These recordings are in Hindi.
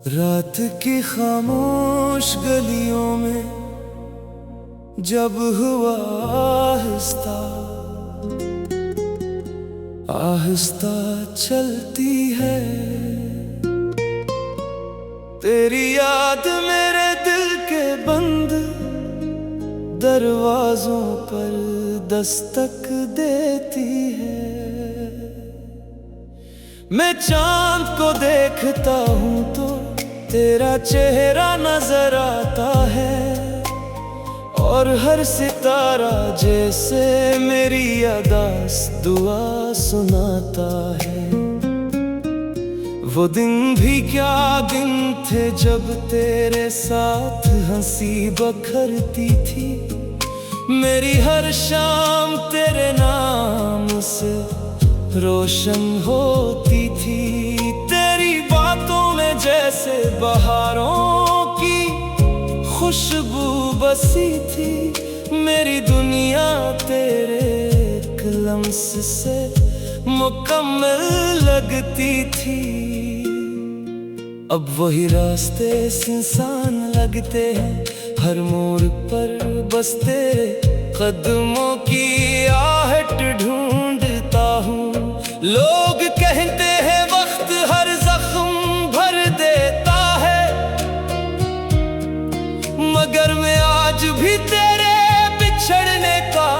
रात की खामोश गलियों में जब हुआ आहिस्ता आहिस्ता चलती है तेरी याद मेरे दिल के बंद दरवाजों पर दस्तक देती है। मैं चांद को देखता हूँ तो तेरा चेहरा नजर आता है और हर सितारा जैसे मेरी अदास दुआ सुनाता है। वो दिन भी क्या दिन थे जब तेरे साथ हंसी बखरती थी, मेरी हर शाम तेरे नाम से रोशन होती थी। तेरी बातों में जैसे बहारों की खुशबू बसी थी, मेरी दुनिया तेरे एक लम्स से मुकम्मल लगती थी। अब वही रास्ते सुनसान लगते हैं, हर मोड़ पर बस तेरे कदमों की आहट ढूंढता हूँ। लोग कहते हैं वक्त हर जख्म भर देता है, मगर मैं आज भी तेरे बिछड़ने का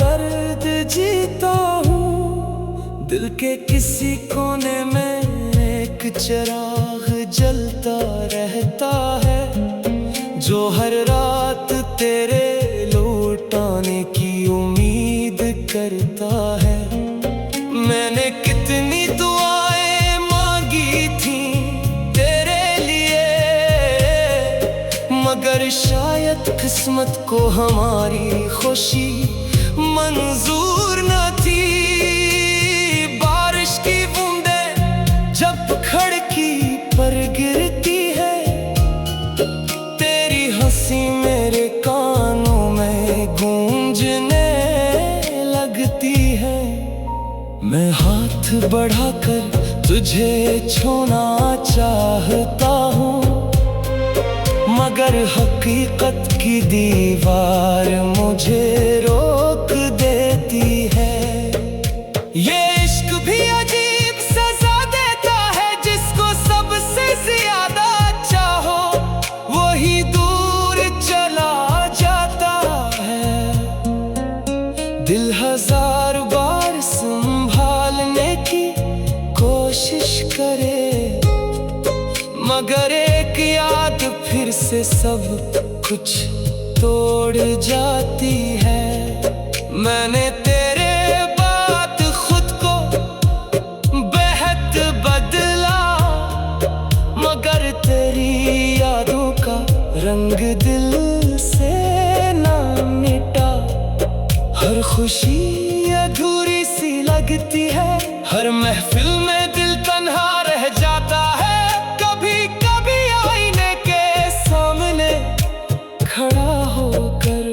दर्द जीता हूँ। दिल के किसी कोने में एक चिराग जलता रहता है, जो हर रात तेरे लौट आने की उम्मीद करता है। मैंने कितनी दुआएं मांगी थी तेरे लिए, मगर शायद किस्मत को हमारी खुशी मंजूर न थी। बारिश की बूंदें जब खिड़की पर गिरती है, तेरी हंसी मेरे कानों में गूंजने लगती है। मैं हाथ बढ़ाकर तुझे छूना चाहता हूँ, मगर हकीकत की दीवार मुझे रोक देती है। ये इश्क भी अजीब सजा देता है, जिसको सबसे ज्यादा चाहो वही दूर चला जाता है। दिल हजार बार संभालने की कोशिश करे, मगर एक याद फिर से सब कुछ तोड़ जाती है। मैंने तेरे बाद खुद को बेहद बदला, मगर तेरी यादों का रंग दिल से ना मिटा। हर खुशी अधूरी सी लगती है, हर महफिल में दिल तन्हा रह जाता है। कभी कभी आईने के सामने खड़ा होकर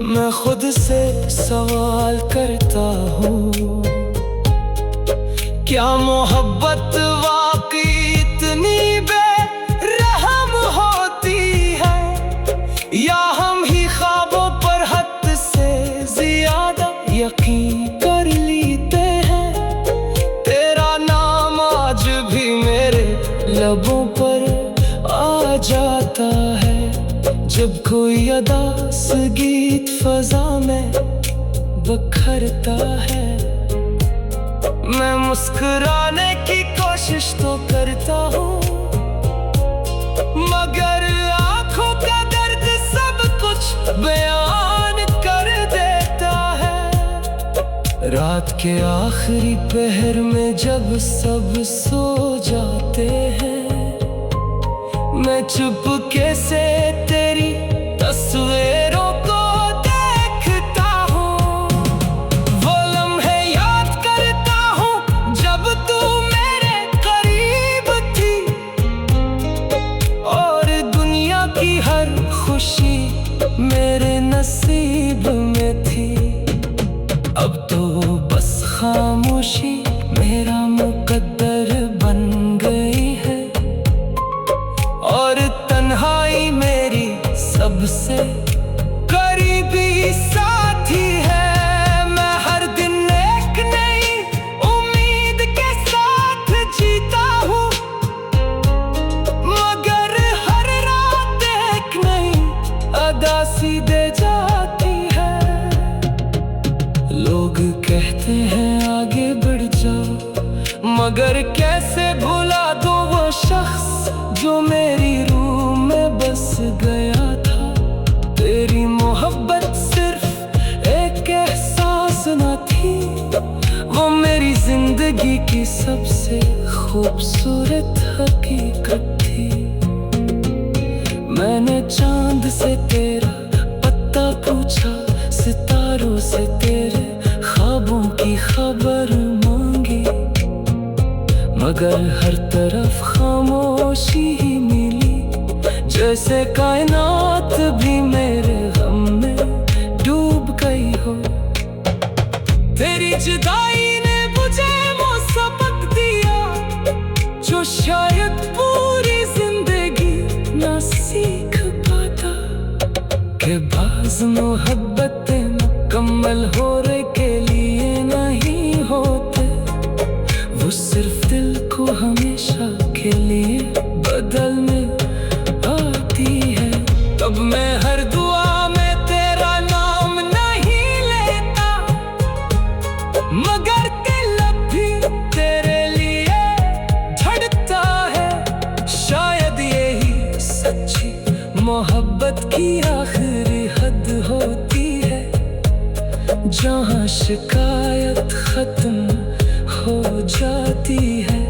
मैं खुद से सवाल करता हूँ, क्या मोहब्बत वाकई इतनी बेरहम होती है, या हम ही ख्वाबों पर हद से ज्यादा यकीन कर लेते हैं। तेरा नाम आज भी मेरे लबों पर आ जाता है, जब कोई अदास गीत फजा में बखरता है। मैं मुस्कुराने की कोशिश तो करता हूँ, मगर आंखों का दर्द सब कुछ बयान कर देता है। रात के आखिरी पहर में जब सब सो जाते हैं, मैं चुपके से तेरी तस्वीरों को देखता हूँ। वो लम्हे याद करता हूँ जब तू मेरे करीब थी, मगर कैसे भुला दो वो शख्स जो मेरी रूह में बस गया था। तेरी मोहब्बत सिर्फ एक एहसास न थी, वो मेरी जिंदगी की सबसे खूबसूरत हकीकत थी। मैंने चांद से तेरा पता पूछा, सितारों से तेरे ख्वाबों की खबर मांगी, मगर हर तरफ खामोशी ही मिली। जैसे कायनात भी मेरे गम में डूब गई हो। तेरी जुदाई ने मुझे वो सबक दिया जो शायद पूरी जिंदगी न सीख पाता, कि बाज़ मोहब्बतें मुकम्मल होने के लिए नहीं होते, वो सिर्फ दिल को हमेशा के लिए बदलने आती है। तब मैं हर दुआ में तेरा नाम नहीं लेता, मगर दिल भी तेरे लिए धड़कता है। शायद यही सच्ची मोहब्बत की आखिरी हद होती है, जहाँ शिकायत खत्म हो जाती है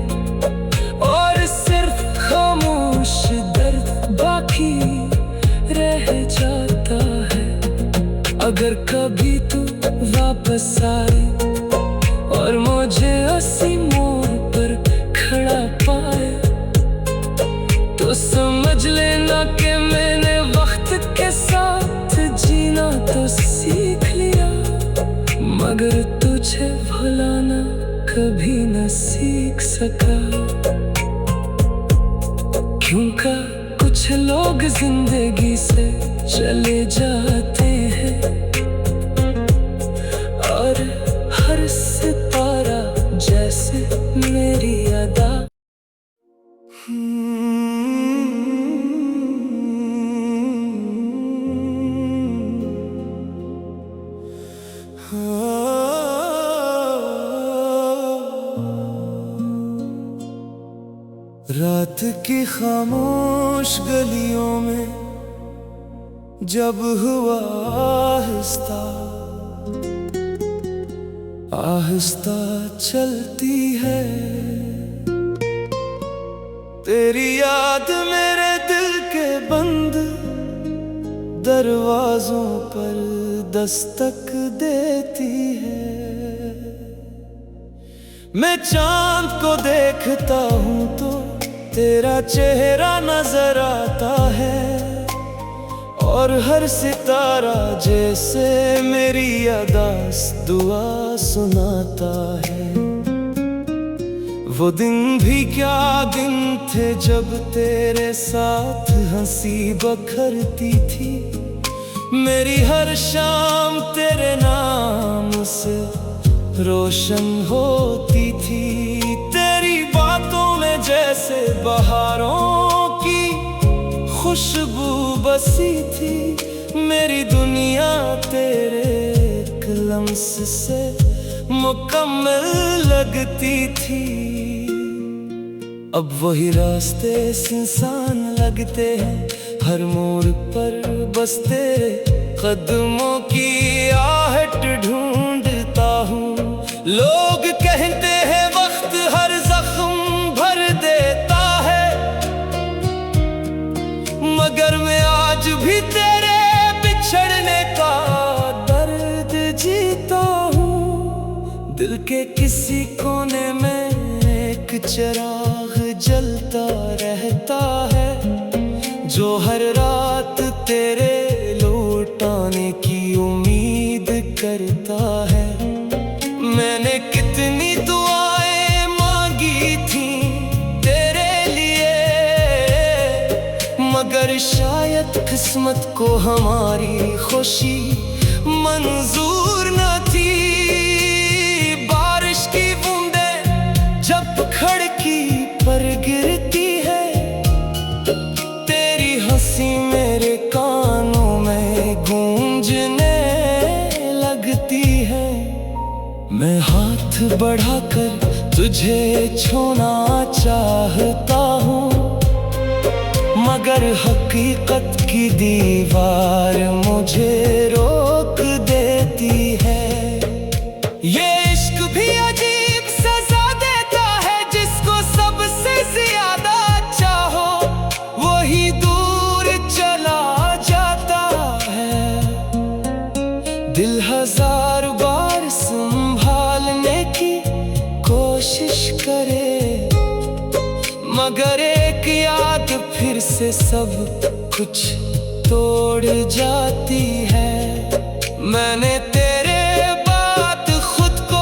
और सिर्फ खामोश दर्द बाकी रह जाता है। अगर कभी तू वापस आए और मुझे उसी मोड़ पर खड़ा पाए, तो समझ लेना कि मैंने वक्त के साथ जीना तो सीख लिया, मगर तुझे भुलाना कभी न सीख सका। क्योंकि कुछ लोग जिंदगी से चले जाते हैं और हर सितारा जैसे मेरी अदा। रात की खामोश गलियों में जब हुआ आहिस्ता आहिस्ता चलती है, तेरी याद मेरे दिल के बंद दरवाजों पर दस्तक देती है। मैं चांद को देखता हूँ तो तेरा चेहरा नजर आता है, और हर सितारा जैसे मेरी अरदास दुआ सुनाता है। वो दिन भी क्या दिन थे जब तेरे साथ हंसी बखरती थी, मेरी हर शाम तेरे नाम से रोशन होती थी। तेरी बातों में जैसे बहारों की खुशबू बसी थी, मेरी दुनिया तेरे एक लम्स से मुकम्मल लगती थी। अब वही रास्ते सुनसान लगते हैं, हर मोड़ पर बस तेरे कदमों की आहट ढूंढता हूँ। लोग कहते हैं वक्त हर जख्म भर देता है, मगर मैं आज भी तेरे बिछड़ने का दर्द जीता हूँ। दिल के किसी कोने में एक चिराग जलता रहता है, जो हर रात तेरे लौटाने की उम्मीद करता है। मैंने कितनी दुआएं मांगी थी तेरे लिए, मगर शायद किस्मत को हमारी खुशी मंजूर न थी। बारिश की बूंदें जब खिड़की पर गिरती है, तेरी हंसी मेरे कानों में गूंजने लगती है। मैं हाथ बढ़ाकर तुझे छूना चाहता हूँ, मगर हकीकत की दीवार मुझे रोक देती है। ये इश्क भी अजीब सजा देता है, जिसको सबसे ज्यादा चाहो वही दूर चला जाता है। दिल हजार बार संभालने की कोशिश करे, मगर एक याद फिर से सब कुछ तोड़ जाती है। मैंने तेरे बाद खुद को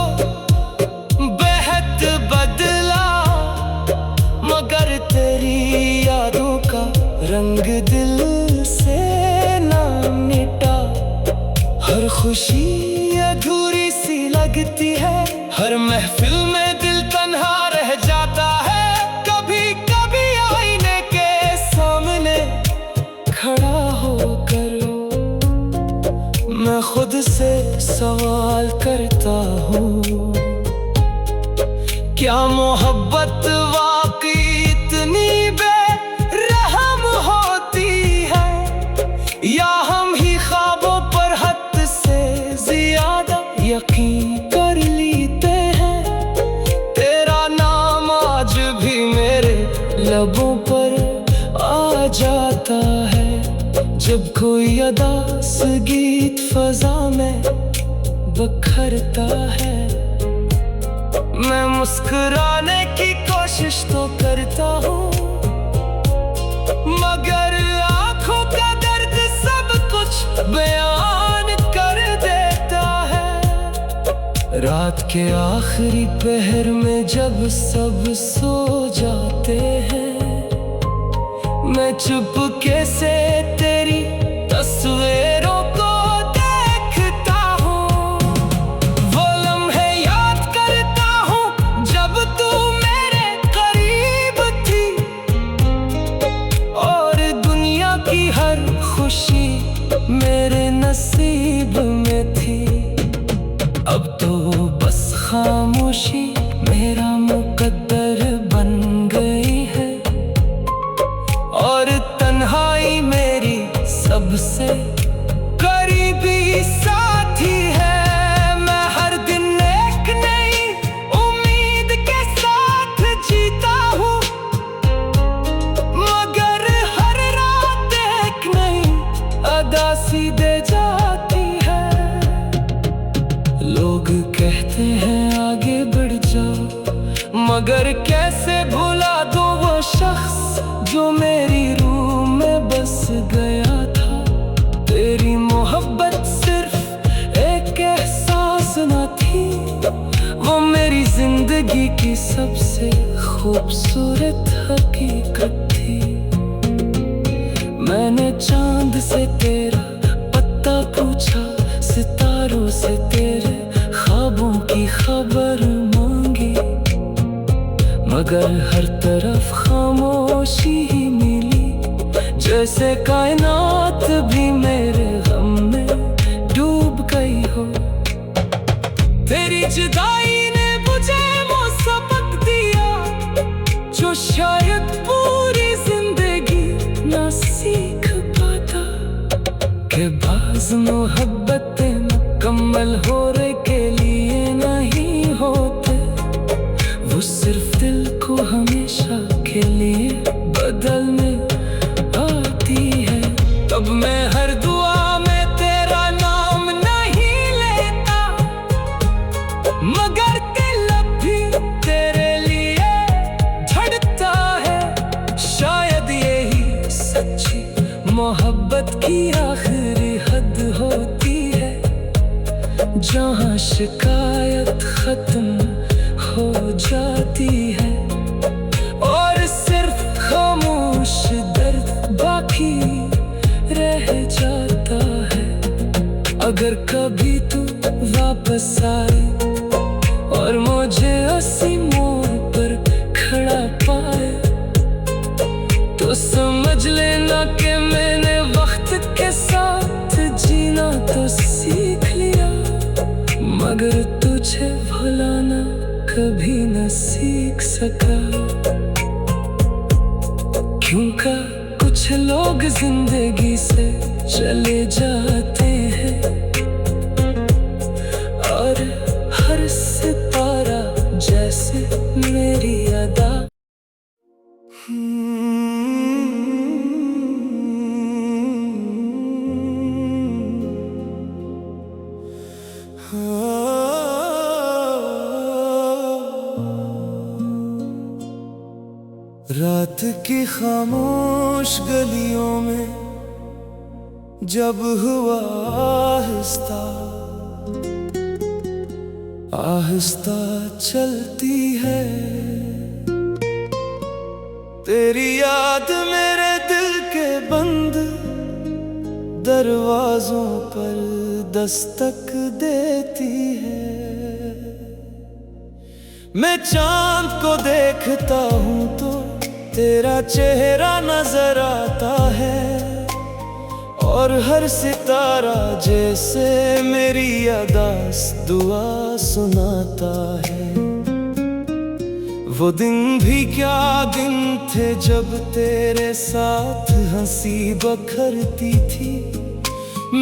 बेहद बदला, मगर तेरी यादों का रंग दिल से ना मिटा। हर खुशी अधूरी सी लगती है, हर महफिल में दिल तन्हा रह जाता है। कभी कभी आईने के सामने खड़ा होकर मैं खुद से सवाल करता हूँ, क्या मोहब्बत वाकई इतनी बेरहम होती है, या हम ही ख्वाबों पर हद से ज्यादा यकीन कर लेते हैं। तेरा नाम आज भी मेरे लबों पर आ जाता है, जब कोई अदास गीत फजा में बखरता है। मैं मुस्कुराने की कोशिश तो करता हूँ, मगर आंखों का दर्द सब कुछ बयान कर देता है। रात के आखिरी पहर में जब सब सो जाते हैं, मैं चुपके से तेरी तस्वीरों को देखता हूँ। वो लम्हे याद करता हूँ जब तू मेरे करीब थी, और दुनिया की हर खुशी मेरे नसीब में थी। अब तो बस खामोशी मेरा मुकद्दर बन गई है, और तन्हाई मेरी सबसे करीबी साथी है। मैं हर दिन एक नई उम्मीद के साथ जीता हूँ, मगर हर रात एक नई उदासी दे जाती है। लोग कहते हैं आगे बढ़ जाओ, मगर कैसे भुला दो वो शख्स जो मेरी रूह में बस गया था। तेरी मोहब्बत सिर्फ एक एहसास न थी, वो मेरी जिंदगी की सबसे खूबसूरत हकीकत थी। मैंने चांद से तेरा पता पूछा, सितारों से तेरे ख्वाबों की खबर मांगी, मगर हर तरफ खामोशी ही मिली, जैसे कायनात भी मेरे गम में डूब गई हो। तेरी जुदाई ने मुझे वो सबक दिया, जो शायद पूरी जिंदगी ना सीख पाता, कि बाज़ मोहब्बतें मुकम्मल होने के लिए नहीं होते, वो सिर्फ दिल को हमेशा के लिए बदलने आती है। तब मैं हर दुआ में तेरा नाम नहीं लेता, मगर दिल अब भी तेरे लिए धड़कता है। शायद यही सच्ची मोहब्बत की आखिरी हद होती है, जहाँ शिकायत खत्म हो जाती है, और सिर्फ खामोश दर्द बाकी रह जाता है। अगर कभी तू वापस आए और मुझे उसी मोड़ पर खड़ा पाए, तो समझ लेना कि मैंने वक्त के साथ जीना तो सीख लिया, मगर तुझे भुलाना कभी न सीख सका। क्यों का कुछ लोग जिंदगी से चले जाते हैं और हर सितारा जैसे मेरी अदा। रात की खामोश गलियों में जब हुआ आहिस्ता आहिस्ता चलती है तेरी याद मेरे दिल के बंद दरवाजों पर दस्तक देती है। मैं चांद को देखता हूँ तो तेरा चेहरा नजर आता है और हर सितारा जैसे मेरी अरदास दुआ सुनाता है। वो दिन भी क्या दिन थे जब तेरे साथ हंसी बखरती थी।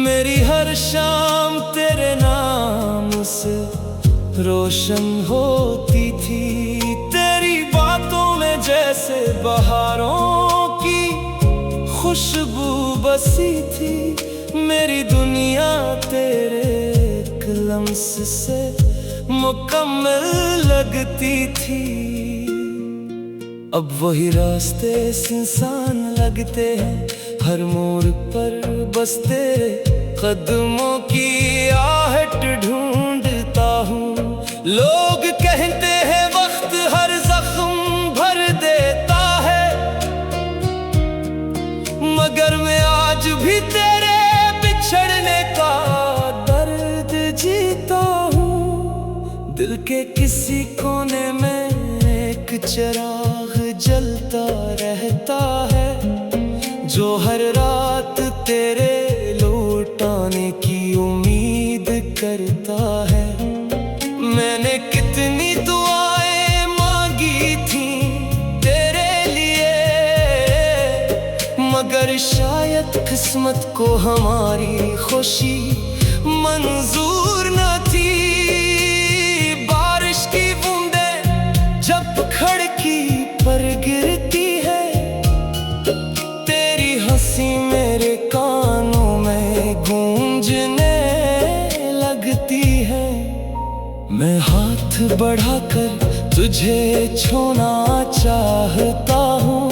मेरी हर शाम तेरे नाम से रोशन होती थी। तेरी बातों में जैसे बहारों की खुशबू बसी थी। मेरी दुनिया तेरे एक लम्स से मुकम्मल लगती थी। अब वही रास्ते सुनसान लगते हैं, हर मोड़ पर बस तेरे कदमों की आहट ढूंढता हूँ। लोग कहते हैं वक्त हर जख्म भर देता है, मगर मैं आज भी तेरे बिछड़ने का दर्द जीता हूँ। दिल के किसी कोने में एक चिराग जलता रहता है, जो हर रात तेरे लौटाने की उम्मीद करता है। मैंने कितनी दुआएं मांगी थी तेरे लिए, मगर शायद किस्मत को हमारी खुशी मंजूर न थी। बारिश की बूंदें जब खिड़की पर गिरती है, तेरी हंसी मेरे कानों में गूंजने लगती है। मैं हाथ बढ़ाकर तुझे छूना चाहता हूँ,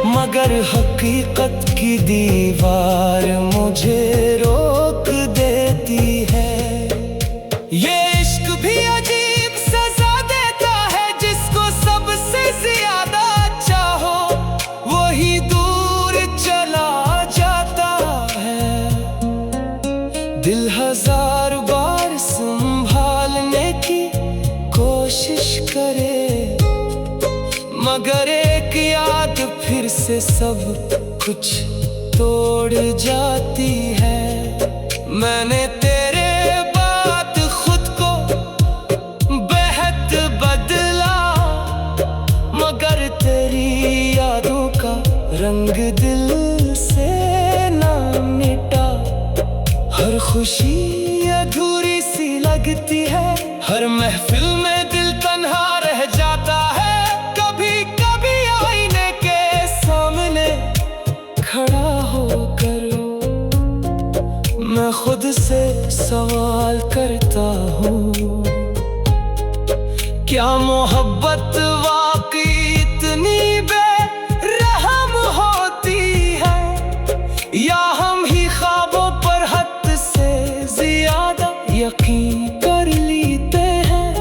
मगर हकीकत की दीवार मुझे रोक देती है। ये इश्क भी अजीब सजा देता है, जिसको सबसे ज्यादा चाहो वही दूर चला जाता है। दिल हजार बार संभालने की कोशिश करे, मगर एक याद फिर से सब कुछ तोड़ जाती है। मैंने तेरे बाद खुद को बेहद बदला, मगर तेरी यादों का रंग दिल से ना मिटा। हर खुशी अधूरी सी लगती है, हर महफिल में दिल तन्हा रह जाता है। कभी कभी आईने के सामने खड़ा होकर मैं खुद से सवाल करता हूँ, क्या मोहब्बत वाकई इतनी बेरहम होती है, या हम ही ख्वाबों पर हद से ज्यादा यकीन कर लेते हैं।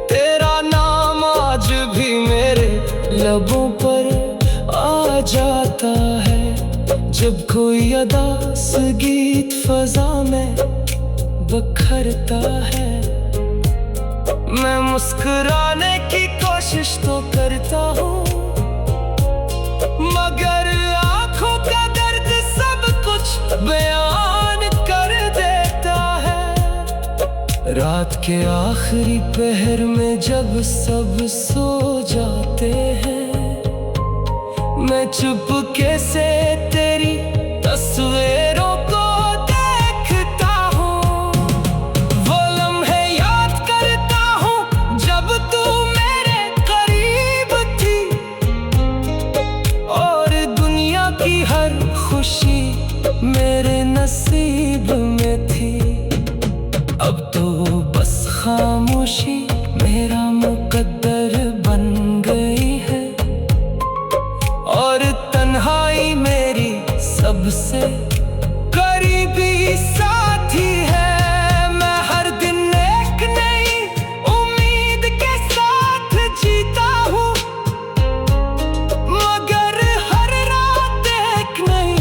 तेरा नाम आज भी मेरे लबों पर आ जाता है, जब कोई अदास गीत फजा में बखरता है। मैं मुस्कुराने की कोशिश तो करता हूँ, मगर आँखों का दर्द सब कुछ बयान कर देता है। रात के आखिरी पहर में जब सब सो जाते हैं, मैं चुपके से तेरी तस्वीरों को देखता हूँ। वो लम्हे याद करता हूँ जब तू मेरे करीब थी, और दुनिया की हर खुशी मेरे नसीब में थी। अब तो बस खामोशी मेरा मुकद्दर बन गई है, और तन्हाई मेरी सबसे करीबी साथी है। मैं हर दिन एक नई उम्मीद के साथ जीता हूँ, मगर हर रात एक नई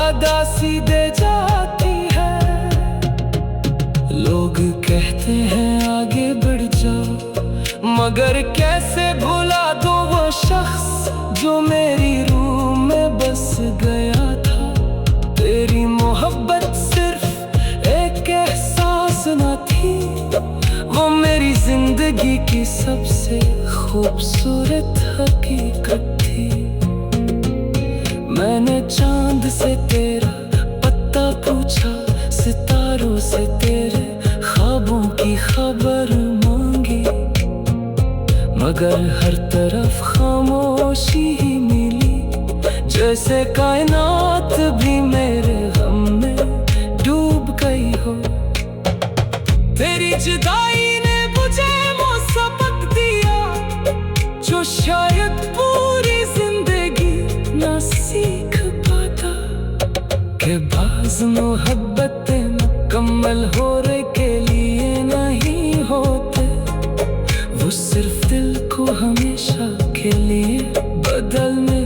उदासी दे जाती है। लोग कहते हैं आगे बढ़ जाओ, मगर कैसे भुला दो वो शख्स जो मेरी रूह में बस गया था। तेरी मोहब्बत सिर्फ एक एहसास न थी, वो मेरी जिंदगी की सबसे खूबसूरत हकीकत थी। मैंने चांद से तेरा पता पूछा, सितारों से तेरे ख्वाबों की खबर मांगी, मगर हर तरफ खामोशी ही मिली, जैसे कायनात भी मेरे गम में डूब गई हो। तेरी जुदाई ने मुझे वो सबक दिया जो शायद पूरी जिंदगी न सीख पाता, कि बाज़ मोहब्बतें मुकम्मल होने के लिए नहीं होते, वो सिर्फ दिल को हमेशा के लिए बदलने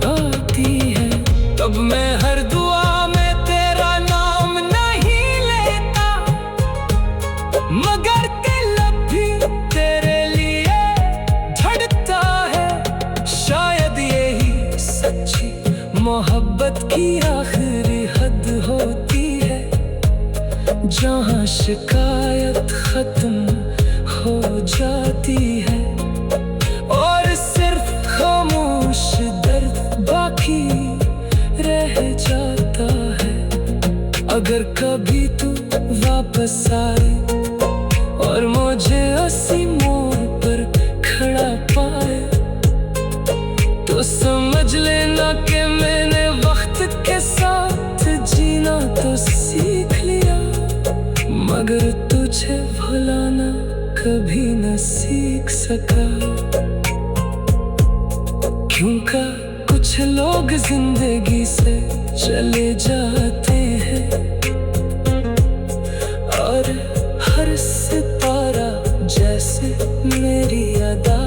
आती है। तब मैं हर दुआ में तेरा नाम नहीं लेता, मगर दिल अब भी तेरे लिए धड़कता है। शायद यही सच्ची मोहब्बत की आखिरी हद होती है, जहाँ शिकायत खत्म हो जाती है, और सिर्फ खामोश दर्द बाकी रह जाता है। अगर कभी तू वापस आए और मुझे उसी मोड़ पर खड़ा पाए, तो समझ लेना कि मैंने वक्त के साथ जीना तो सीख लिया, मगर तुझे भुलाना कभी न सीख सका। क्योंकि कुछ लोग जिंदगी से चले जाते हैं, और हर सितारा जैसे मेरी अदा